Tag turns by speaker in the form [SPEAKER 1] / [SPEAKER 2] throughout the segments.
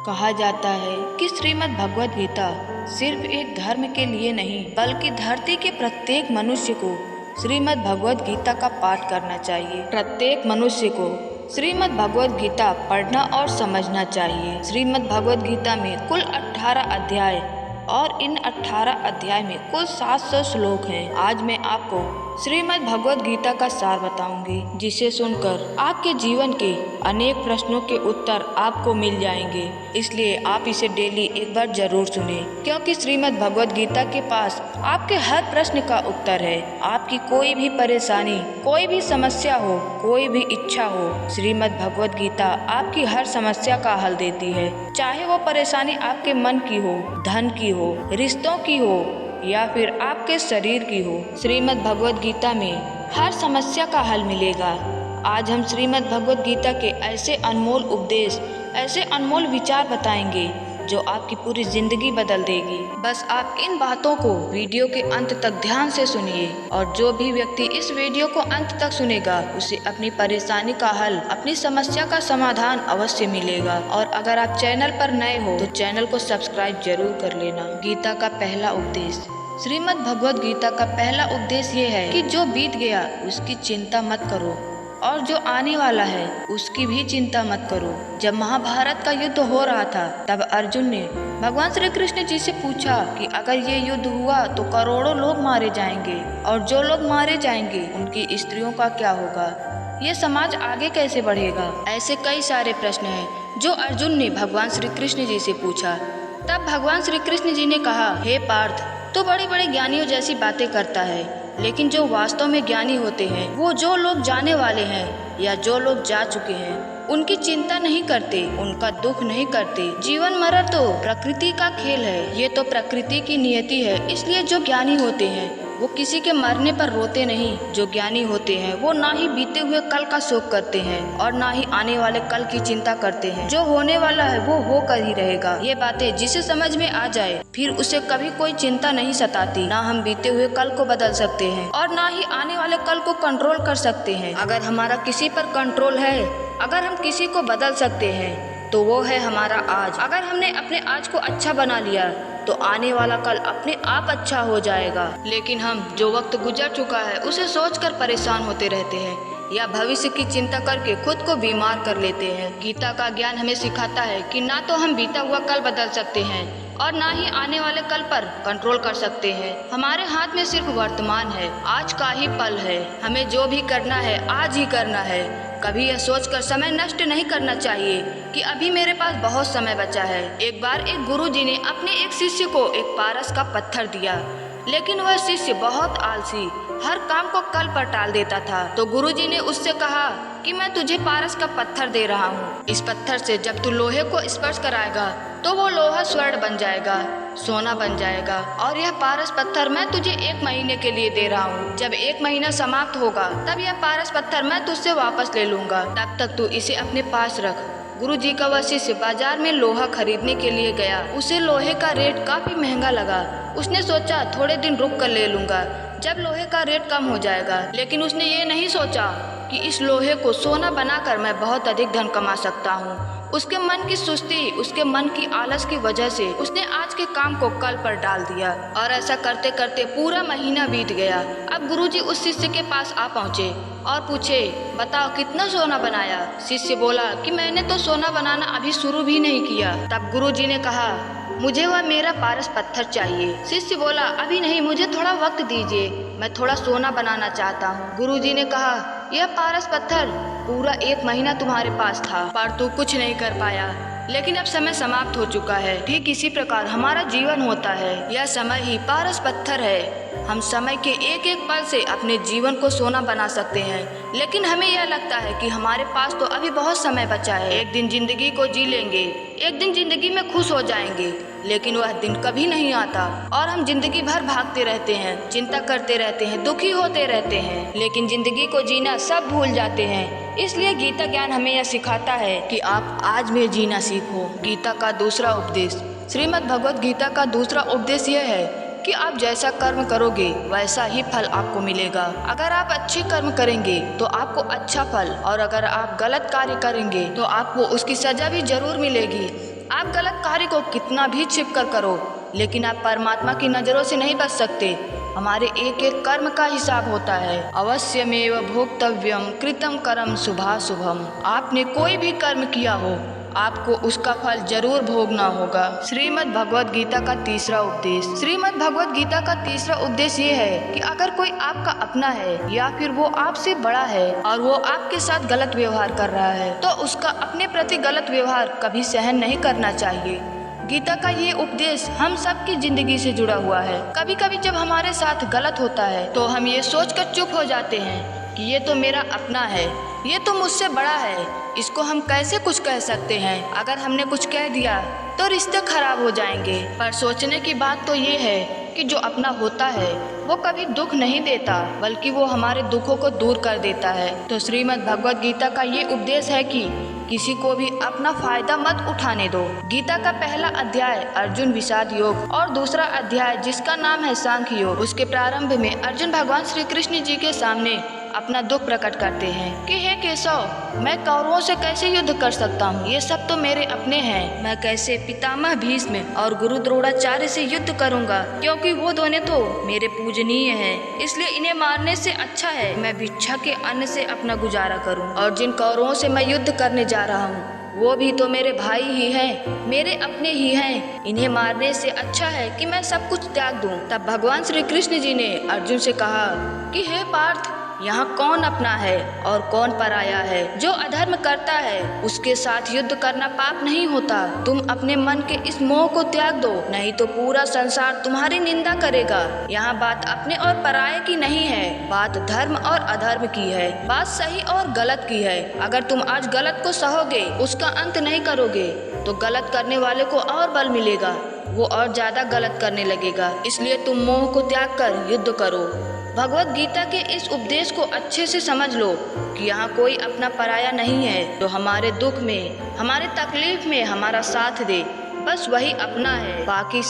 [SPEAKER 1] कहा जाता है कि श्रीमद् भगवद गीता सिर्फ एक धर्म के लिए नहीं बल्कि धरती के प्रत्येक मनुष्य को श्रीमद् भगवद गीता का पाठ करना चाहिए। प्रत्येक मनुष्य को श्रीमद् भगवद गीता पढ़ना और समझना चाहिए। श्रीमद् भगवद गीता में कुल 18 अध्याय और इन 18 अध्याय में कुल 700 श्लोक हैं। आज मैं आपको श्रीमद् भगवद गीता का सार बताऊंगी, जिसे सुनकर आपके जीवन के अनेक प्रश्नों के उत्तर आपको मिल जाएंगे। इसलिए आप इसे डेली एक बार जरूर सुने, क्योंकि श्रीमद् भगवद गीता के पास आपके हर प्रश्न का उत्तर है। आपकी कोई भी परेशानी, कोई भी समस्या हो, कोई भी इच्छा हो, श्रीमद् भगवद गीता आपकी हर समस्या का हल देती है। चाहे वो परेशानी आपके मन की हो, धन की हो, रिश्तों की हो या फिर आपके शरीर की हो, श्रीमद् भगवद गीता में हर समस्या का हल मिलेगा। आज हम श्रीमद् भगवद गीता के ऐसे अनमोल उपदेश, ऐसे अनमोल विचार बताएंगे जो आपकी पूरी जिंदगी बदल देगी। बस आप इन बातों को वीडियो के अंत तक ध्यान से सुनिए, और जो भी व्यक्ति इस वीडियो को अंत तक सुनेगा उसे अपनी परेशानी का हल, अपनी समस्या का समाधान अवश्य मिलेगा। और अगर आप चैनल पर नए हो तो चैनल को सब्सक्राइब जरूर कर लेना। गीता का पहला उपदेश। श्रीमद् भगवद गीता का पहला उपदेश ये है कि जो बीत गया उसकी चिंता मत करो, और जो आने वाला है उसकी भी चिंता मत करो। जब महाभारत का युद्ध हो रहा था तब अर्जुन ने भगवान श्री कृष्ण जी से पूछा कि अगर ये युद्ध हुआ तो करोड़ों लोग मारे जाएंगे, और जो लोग मारे जाएंगे उनकी स्त्रियों का क्या होगा, ये समाज आगे कैसे बढ़ेगा। ऐसे कई सारे प्रश्न हैं जो अर्जुन ने भगवान श्री कृष्ण जी से पूछा। तब भगवान श्री कृष्ण जी ने कहा, हे पार्थ, तो बड़े बड़े ज्ञानियों जैसी बातें करता है, लेकिन जो वास्तव में ज्ञानी होते हैं वो जो लोग जाने वाले हैं या जो लोग जा चुके हैं उनकी चिंता नहीं करते, उनका दुख नहीं करते। जीवन मरण तो प्रकृति का खेल है, ये तो प्रकृति की नियति है। इसलिए जो ज्ञानी होते हैं वो किसी के मरने पर रोते नहीं। जो ज्ञानी होते हैं वो ना ही बीते हुए कल का शोक करते हैं और ना ही आने वाले कल की चिंता करते हैं। जो होने वाला है वो होकर ही रहेगा। ये बातें जिसे समझ में आ जाए फिर उसे कभी कोई चिंता नहीं सताती। ना हम बीते हुए कल को बदल सकते हैं और ना ही आने वाले कल को कंट्रोल कर सकते हैं। अगर हमारा किसी पर कंट्रोल है, अगर हम किसी को बदल सकते हैं तो वो है हमारा आज। अगर हमने अपने आज को अच्छा बना लिया तो आने वाला कल अपने आप अच्छा हो जाएगा। लेकिन हम जो वक्त गुजर चुका है उसे सोचकर परेशान होते रहते हैं या भविष्य की चिंता करके खुद को बीमार कर लेते हैं। गीता का ज्ञान हमें सिखाता है कि ना तो हम बीता हुआ कल बदल सकते हैं और ना ही आने वाले कल पर कंट्रोल कर सकते हैं। हमारे हाथ में सिर्फ वर्तमान है, आज का ही पल है। हमें जो भी करना है आज ही करना है। कभी यह सोचकर समय नष्ट नहीं करना चाहिए कि अभी मेरे पास बहुत समय बचा है। एक बार एक गुरुजी ने अपने एक शिष्य को एक पारस का पत्थर दिया, लेकिन वह शिष्य बहुत आलसी, हर काम को कल पर टाल देता था। तो गुरुजी ने उससे कहा कि मैं तुझे पारस का पत्थर दे रहा हूँ। इस पत्थर से जब तू लोहे को स्पर्श कराएगा तो वो लोहा स्वर्ण बन जाएगा, सोना बन जाएगा। और यह पारस पत्थर मैं तुझे 1 महीने के लिए दे रहा हूँ। जब 1 महीना समाप्त होगा तब यह पारस पत्थर मैं तुझसे वापस ले लूंगा। तब तक तू इसे अपने पास रख। गुरुजी का वह शिष्य बाजार में लोहा खरीदने के लिए गया। उसे लोहे का रेट काफी महंगा लगा। उसने सोचा थोड़े दिन रुक कर ले लूंगा जब लोहे का रेट कम हो जाएगा। लेकिन उसने ये नहीं सोचा कि इस लोहे को सोना बनाकर मैं बहुत अधिक धन कमा सकता हूँ। उसके मन की सुस्ती, उसके मन की आलस की वजह से उसने आज के काम को कल पर डाल दिया, और ऐसा करते करते पूरा महीना बीत गया। अब गुरुजी उस शिष्य के पास आ पहुँचे और पूछे, बताओ कितना सोना बनाया। शिष्य बोला कि मैंने तो सोना बनाना अभी शुरू भी नहीं किया। तब गुरुजी ने कहा, मुझे वह मेरा पारस पत्थर चाहिए। शिष्य बोला, अभी नहीं, मुझे थोड़ा वक्त दीजिए, मैं थोड़ा सोना बनाना चाहता हूँ। गुरुजी ने कहा, यह पारस पत्थर पूरा 1 महीना तुम्हारे पास था पर तू कुछ नहीं कर पाया, लेकिन अब समय समाप्त हो चुका है। ठीक इसी प्रकार हमारा जीवन होता है। यह समय ही पारस पत्थर है। हम समय के एक एक पल से अपने जीवन को सोना बना सकते हैं, लेकिन हमें यह लगता है कि हमारे पास तो अभी बहुत समय बचा है। एक दिन जिंदगी को जी लेंगे, एक दिन जिंदगी में खुश हो जाएंगे, लेकिन वह दिन कभी नहीं आता और हम जिंदगी भर भागते रहते हैं, चिंता करते रहते हैं, दुखी होते रहते हैं, लेकिन जिंदगी को जीना सब भूल जाते हैं। इसलिए गीता ज्ञान हमें यह सिखाता है कि आप आज में जीना सीखो। गीता का दूसरा उपदेश। श्रीमद् भगवद गीता का दूसरा उपदेश यह है कि आप जैसा कर्म करोगे वैसा ही फल आपको मिलेगा। अगर आप अच्छे कर्म करेंगे तो आपको अच्छा फल, और अगर आप गलत कार्य करेंगे तो आपको उसकी सजा भी जरूर मिलेगी। आप गलत कार्य को कितना भी छिप कर करो, लेकिन आप परमात्मा की नजरों से नहीं बच सकते। हमारे एक एक कर्म का हिसाब होता है। अवश्यमेव भोक्तव्यम कृतम कर्म शुभाशुभम। आपने कोई भी कर्म किया हो, आपको उसका फल जरूर भोगना होगा। श्रीमद् भगवद गीता का तीसरा उपदेश। श्रीमद् भगवद गीता का तीसरा उद्देश्य ये है कि अगर कोई आपका अपना है या फिर वो आपसे बड़ा है और वो आपके साथ गलत व्यवहार कर रहा है, तो उसका अपने प्रति गलत व्यवहार कभी सहन नहीं करना चाहिए। गीता का ये उपदेश हम सब की जिंदगी से जुड़ा हुआ है। कभी कभी जब हमारे साथ गलत होता है तो हम ये सोचकर चुप हो जाते हैं कि ये तो मेरा अपना है, ये तो मुझसे बड़ा है, इसको हम कैसे कुछ कह सकते हैं। अगर हमने कुछ कह दिया तो रिश्ते खराब हो जाएंगे। पर सोचने की बात तो ये है कि जो अपना होता है वो कभी दुख नहीं देता, बल्कि वो हमारे दुखों को दूर कर देता है। तो श्रीमद् भगवद गीता का ये उपदेश है कि किसी को भी अपना फायदा मत उठाने दो। गीता का पहला अध्याय अर्जुन विषाद योग और दूसरा अध्याय जिसका नाम है सांख्य योग, उसके प्रारंभ में अर्जुन भगवान श्री कृष्ण जी के सामने अपना दुख प्रकट करते हैं कि हे केशव, मैं कौरवों से कैसे युद्ध कर सकता हूँ, ये सब तो मेरे अपने हैं। मैं कैसे पितामह भीष्म और गुरु द्रोणाचार्य से युद्ध करूँगा, क्योंकि वो दोनों तो मेरे पूजनीय हैं। इसलिए इन्हें मारने से अच्छा है मैं भिक्षा के अन्न से अपना गुजारा करूँ। और जिन कौरवों से मैं युद्ध करने जा रहा हूँ वो भी तो मेरे भाई ही हैं, मेरे अपने ही हैं। इन्हें मारने से अच्छा है कि मैं सब कुछ त्याग दूं। तब भगवान श्री कृष्ण जी ने अर्जुन से कहा कि हे पार्थ, यहाँ कौन अपना है और कौन पराया है। जो अधर्म करता है उसके साथ युद्ध करना पाप नहीं होता। तुम अपने मन के इस मोह को त्याग दो, नहीं तो पूरा संसार तुम्हारी निंदा करेगा। यहाँ बात अपने और पराये की नहीं है, बात धर्म और अधर्म की है, बात सही और गलत की है। अगर तुम आज गलत को सहोगे, उसका अंत नहीं करोगे, तो गलत करने वाले को और बल मिलेगा, वो और ज्यादा गलत करने लगेगा। इसलिए तुम मोह को त्याग कर युद्ध करो। भगवत गीता के इस उपदेश को अच्छे से समझ लो कि यहाँ कोई अपना पराया नहीं है। जो हमारे दुख में, हमारे तकलीफ में हमारा साथ दे, बस वही अपना है, बाकी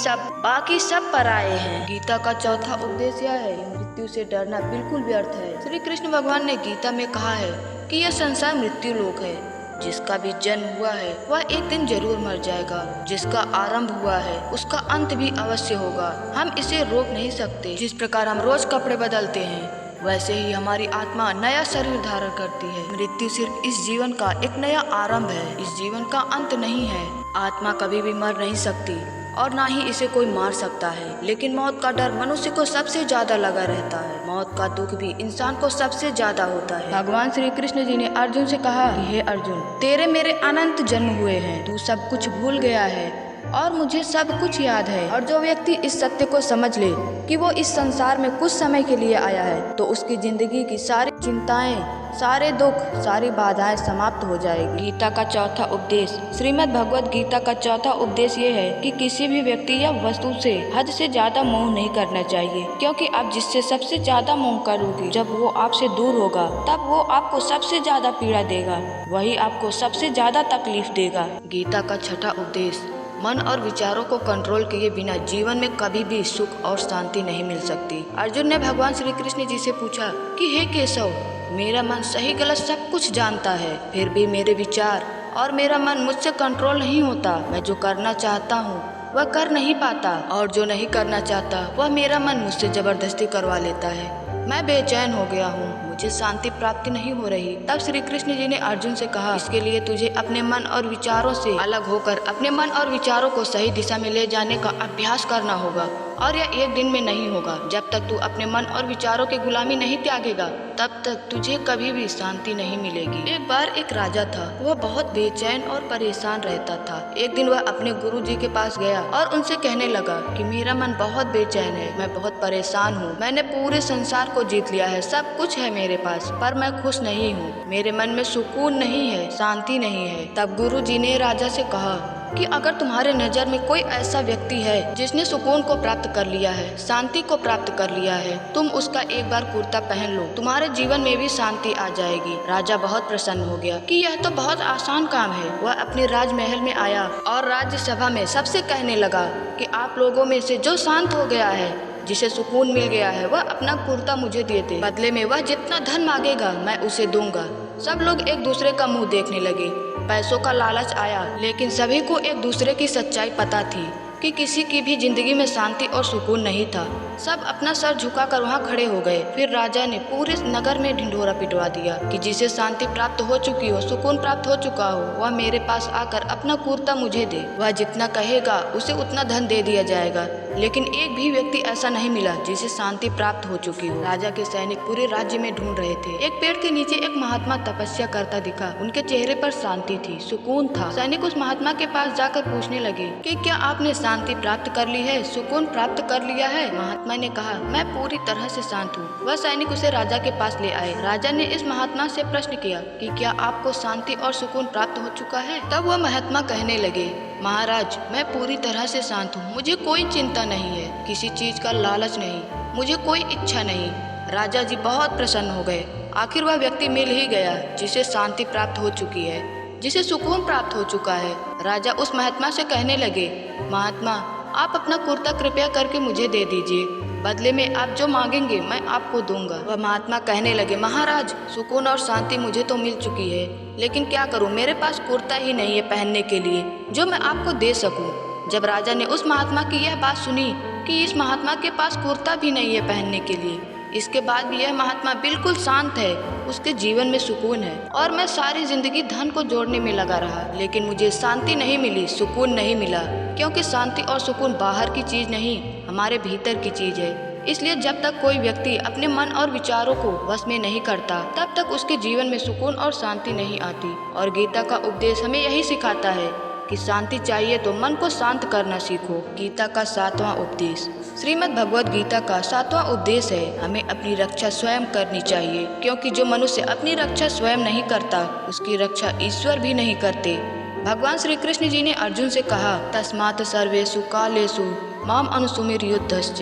[SPEAKER 1] सब पराये हैं। गीता का चौथा उपदेश यह है, मृत्यु से डरना बिल्कुल व्यर्थ है। श्री कृष्ण भगवान ने गीता में कहा है कि यह संसार मृत्यु लोक है। जिसका भी जन्म हुआ है वह एक दिन जरूर मर जाएगा। जिसका आरंभ हुआ है उसका अंत भी अवश्य होगा। हम इसे रोक नहीं सकते। जिस प्रकार हम रोज कपड़े बदलते हैं, वैसे ही हमारी आत्मा नया शरीर धारण करती है। मृत्यु सिर्फ इस जीवन का एक नया आरंभ है, इस जीवन का अंत नहीं है। आत्मा कभी भी मर नहीं सकती और ना ही इसे कोई मार सकता है। लेकिन मौत का डर मनुष्य को सबसे ज्यादा लगा रहता है। मौत का दुख भी इंसान को सबसे ज्यादा होता है। भगवान श्री कृष्ण जी ने अर्जुन से कहा कि हे अर्जुन, तेरे मेरे अनंत जन्म हुए हैं, तू सब कुछ भूल गया है और मुझे सब कुछ याद है। और जो व्यक्ति इस सत्य को समझ ले कि वो इस संसार में कुछ समय के लिए आया है, तो उसकी जिंदगी की सारी चिंताएं, सारे दुख, सारी बाधाएं समाप्त हो जाएगी। गीता का चौथा उपदेश। श्रीमद् भगवद गीता का चौथा उपदेश ये है कि किसी भी व्यक्ति या वस्तु से हद से ज्यादा मोह नहीं करना चाहिए, क्योंकि आप जिससे सबसे ज्यादा मोह करोगे, जब वो आपसे दूर होगा तब वो आपको सबसे ज्यादा पीड़ा देगा, वही आपको सबसे ज्यादा तकलीफ देगा। गीता का छठा उपदेश। मन और विचारों को कंट्रोल किए बिना जीवन में कभी भी सुख और शांति नहीं मिल सकती। अर्जुन ने भगवान श्री कृष्ण जी से पूछा कि हे केशव, मेरा मन सही गलत सब कुछ जानता है, फिर भी मेरे विचार और मेरा मन मुझसे कंट्रोल नहीं होता। मैं जो करना चाहता हूँ वह कर नहीं पाता, और जो नहीं करना चाहता वह मेरा मन मुझसे जबरदस्ती करवा लेता है। मैं बेचैन हो गया हूँ, मुझे शांति प्राप्ति नहीं हो रही। तब श्री कृष्ण जी ने अर्जुन से कहा, इसके लिए तुझे अपने मन और विचारों से अलग होकर अपने मन और विचारों को सही दिशा में ले जाने का अभ्यास करना होगा, और यह एक दिन में नहीं होगा। जब तक तू अपने मन और विचारों की गुलामी नहीं त्यागेगा, तब तक तुझे कभी भी शांति नहीं मिलेगी। एक बार एक राजा था, वह बहुत बेचैन और परेशान रहता था। एक दिन वह अपने गुरु जी के पास गया और उनसे कहने लगा कि मेरा मन बहुत बेचैन है, मैं बहुत परेशान हूँ। मैंने पूरे संसार को जीत लिया है, सब कुछ है मेरे पास, पर मैं खुश नहीं हूँ। मेरे मन में सुकून नहीं है, शांति नहीं है। तब गुरु जी ने राजा से कहा कि अगर तुम्हारे नजर में कोई ऐसा व्यक्ति है जिसने सुकून को प्राप्त कर लिया है, शांति को प्राप्त कर लिया है, तुम उसका एक बार कुर्ता पहन लो, तुम्हारे जीवन में भी शांति आ जाएगी। राजा बहुत प्रसन्न हो गया कि यह तो बहुत आसान काम है। वह अपने राजमहल में आया और राज्यसभा में सबसे कहने लगा कि आप लोगों में से जो शांत हो गया है, जिसे सुकून मिल गया है, वह अपना कुर्ता मुझे दे दे। बदले में वह जितना धन मांगेगा मैं उसे दूंगा। सब लोग एक दूसरे का मुंह देखने लगे। पैसों का लालच आया, लेकिन सभी को एक दूसरे की सच्चाई पता थी कि किसी की भी जिंदगी में शांति और सुकून नहीं था। सब अपना सर झुकाकर वहां खड़े हो गए। फिर राजा ने पूरे नगर में ढिंढोरा पिटवा दिया कि जिसे शांति प्राप्त हो चुकी हो, सुकून प्राप्त हो चुका हो, वह मेरे पास आकर अपना कुर्ता मुझे दे। वह जितना कहेगा उसे उतना धन दे दिया जाएगा। लेकिन एक भी व्यक्ति ऐसा नहीं मिला जिसे शांति प्राप्त हो चुकी हो। राजा के सैनिक पूरे राज्य में ढूंढ रहे थे। एक पेड़ के नीचे एक महात्मा तपस्या करता दिखा। उनके चेहरे पर शांति थी, सुकून था। सैनिक उस महात्मा के पास जाकर पूछने लगे कि क्या आपने शांति प्राप्त कर ली है, सुकून प्राप्त कर लिया है? महात्मा ने कहा, मैं पूरी तरह से शांत हूँ। वह सैनिक उसे राजा के पास ले आए। राजा ने इस महात्मा से प्रश्न किया कि क्या आपको शांति और सुकून प्राप्त हो चुका है? तब वह महात्मा कहने लगे, महाराज, मैं पूरी तरह से शांत हूँ। मुझे कोई चिंता नहीं है, किसी चीज का लालच नहीं, मुझे कोई इच्छा नहीं। राजा जी बहुत प्रसन्न हो गए। आखिर वह व्यक्ति मिल ही गया जिसे शांति प्राप्त हो चुकी है, जिसे सुकून प्राप्त हो चुका है। राजा उस महात्मा से कहने लगे, महात्मा, आप अपना कुर्ता कृपया करके मुझे दे दीजिए, बदले में आप जो मांगेंगे मैं आपको दूंगा। वह महात्मा कहने लगे, महाराज, सुकून और शांति मुझे तो मिल चुकी है, लेकिन क्या करूं, मेरे पास कुर्ता ही नहीं है पहनने के लिए जो मैं आपको दे सकूं। जब राजा ने उस महात्मा की यह बात सुनी कि इस महात्मा के पास कुर्ता भी नहीं है पहनने के लिए, इसके बाद भी यह महात्मा बिल्कुल शांत है, उसके जीवन में सुकून है, और मैं सारी जिंदगी धन को जोड़ने में लगा रहा, लेकिन मुझे शांति नहीं मिली, सुकून नहीं मिला, क्योंकि शांति और सुकून बाहर की चीज नहीं, हमारे भीतर की चीज है। इसलिए जब तक कोई व्यक्ति अपने मन और विचारों को वश में नहीं करता, तब तक उसके जीवन में सुकून और शांति नहीं आती। और गीता का उपदेश हमें यही सिखाता है कि शांति चाहिए तो मन को शांत करना सीखो। गीता का 7वां उपदेश। श्रीमद् भगवद गीता का 7वां उपदेश है, हमें अपनी रक्षा स्वयं करनी चाहिए, क्योंकि जो मनुष्य अपनी रक्षा स्वयं नहीं करता, उसकी रक्षा ईश्वर भी नहीं करते। भगवान श्री कृष्ण जी ने अर्जुन से कहा, तस्मात् सर्वेषु कालेषु माम अनुसुमीर युद्धश्च।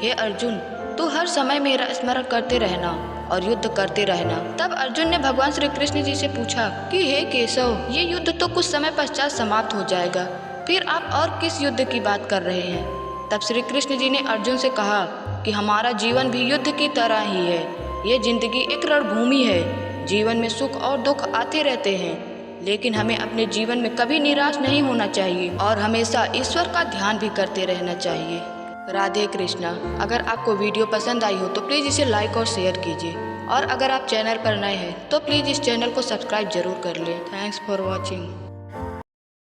[SPEAKER 1] हे अर्जुन, तू हर समय मेरा स्मरण करते रहना और युद्ध करते रहना। तब अर्जुन ने भगवान श्री कृष्ण जी से पूछा कि हे केशव, ये युद्ध तो कुछ समय पश्चात समाप्त हो जाएगा, फिर आप और किस युद्ध की बात कर रहे हैं? तब श्री कृष्ण जी ने अर्जुन से कहा कि हमारा जीवन भी युद्ध की तरह ही है। ये जिंदगी एक रणभूमि है, जीवन में सुख और दुख आते रहते हैं, लेकिन हमें अपने जीवन में कभी निराश नहीं होना चाहिए और हमेशा ईश्वर का ध्यान भी करते रहना चाहिए। राधे कृष्णा। अगर आपको वीडियो पसंद आई हो तो प्लीज़ इसे लाइक और शेयर कीजिए, और अगर आप चैनल पर नए हैं तो प्लीज़ इस चैनल को सब्सक्राइब जरूर कर लें। Thanks for watching.